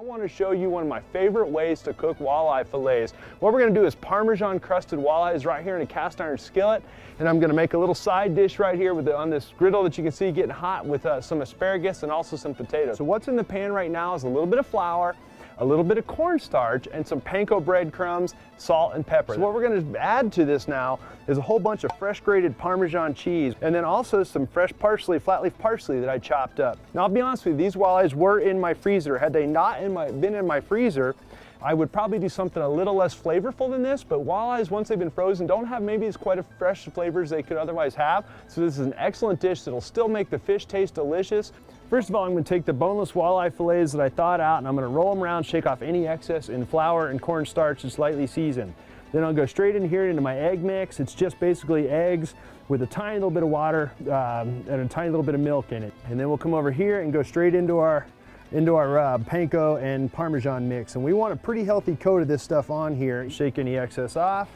want to show you one of my favorite ways to cook walleye fillets. What we're going to do is Parmesan crusted walleyes right here in a cast iron skillet, and I'm going to make a little side dish right here on this griddle that you can see getting hot with some asparagus and also some potatoes. So what's in the pan right now is a little bit of flour, a little bit of cornstarch, and some panko breadcrumbs, salt, and pepper. So what we're going to add to this now is a whole bunch of fresh grated Parmesan cheese, and then also some fresh parsley, flat leaf parsley that I chopped up. Now I'll be honest with you, these walleyes were in my freezer. Had they not been in my freezer, I would probably do something a little less flavorful than this, but walleyes, once they've been frozen, don't have maybe as quite a fresh flavor as they could otherwise have. So this is an excellent dish that'll still make the fish taste delicious. First of all, I'm going to take the boneless walleye fillets that I thawed out, and I'm going to roll them around, shake off any excess in flour and cornstarch and slightly seasoned. Then I'll go straight in here into my egg mix. It's just basically eggs with a tiny little bit of water and a tiny little bit of milk in it. And then we'll come over here and go straight into our panko and Parmesan mix. And we want a pretty healthy coat of this stuff on here. Shake any excess off,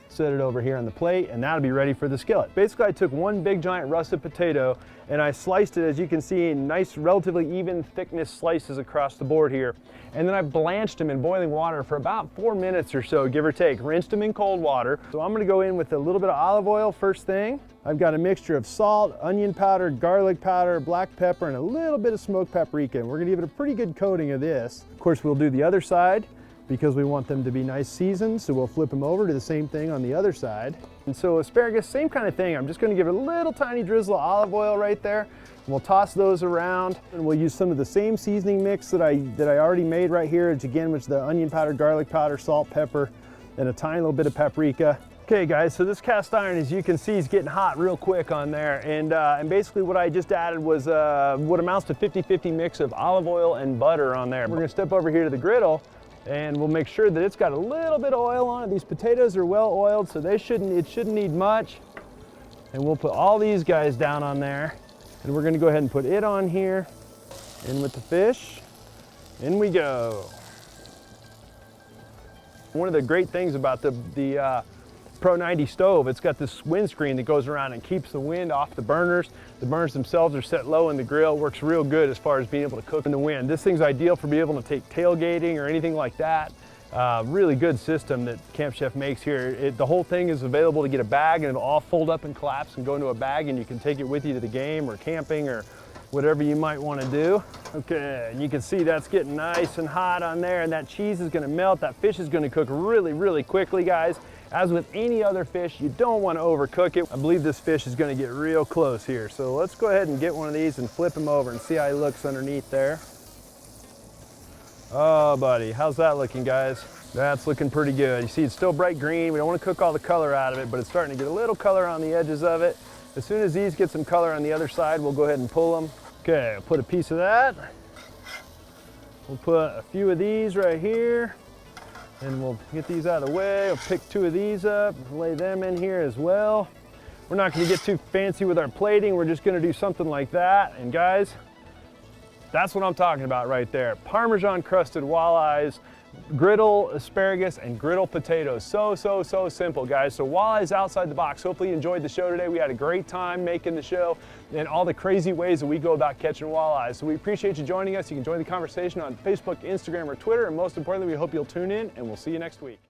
set it over here on the plate, and that'll be ready for the skillet. Basically, I took one big giant russet potato and I sliced it, as you can see, in nice, relatively even thickness slices across the board here. And then I blanched them in boiling water for about 4 minutes or so, give or take. Rinsed them in cold water. So I'm gonna go in with a little bit of olive oil first thing. I've got a mixture of salt, onion powder, garlic powder, black pepper, and a little bit of smoked paprika. And we're gonna give it a pretty good coating of this. Of course, we'll do the other side because we want them to be nice seasoned, so we'll flip them over to the same thing on the other side. And so asparagus, same kind of thing. I'm just gonna give it a little tiny drizzle of olive oil right there. And we'll toss those around, and we'll use some of the same seasoning mix that I already made right here, which again was the onion powder, garlic powder, salt, pepper, and a tiny little bit of paprika. Okay guys, so this cast iron, as you can see, is getting hot real quick on there. And basically what I just added was what amounts to 50-50 mix of olive oil and butter on there. We're gonna step over here to the griddle, and we'll make sure that it's got a little bit of oil on it. These potatoes are well oiled, so it shouldn't need much. And we'll put all these guys down on there. And we're gonna go ahead and put it on here. In with the fish. In we go. One of the great things about the Pro 90 stove, it's got this windscreen that goes around and keeps the wind off the burners. The burners themselves are set low in the grill. Works real good as far as being able to cook in the wind. This thing's ideal for being able to take tailgating or anything like that. Really good system that Camp Chef makes here. The whole thing is available to get a bag, and it'll all fold up and collapse and go into a bag, and you can take it with you to the game or camping or whatever you might want to do. Okay, and you can see that's getting nice and hot on there, and that cheese is going to melt. That fish is going to cook really, really quickly, guys. As with any other fish, you don't want to overcook it. I believe this fish is going to get real close here. So let's go ahead and get one of these and flip him over and see how he looks underneath there. Oh, buddy, how's that looking, guys? That's looking pretty good. You see, it's still bright green. We don't want to cook all the color out of it, but it's starting to get a little color on the edges of it. As soon as these get some color on the other side, we'll go ahead and pull them. Okay, I'll put a piece of that. We'll put a few of these right here, and we'll get these out of the way. I'll pick 2 of these up, lay them in here as well. We're not going to get too fancy with our plating. We're just going to do something like that. And guys, that's what I'm talking about right there. Parmesan crusted walleyes, griddle asparagus, and griddle potatoes. So simple, guys. So walleyes outside the box. Hopefully you enjoyed the show today. We had a great time making the show and all the crazy ways that we go about catching walleyes. So we appreciate you joining us. You can join the conversation on Facebook, Instagram, or Twitter. And most importantly, we hope you'll tune in, and we'll see you next week.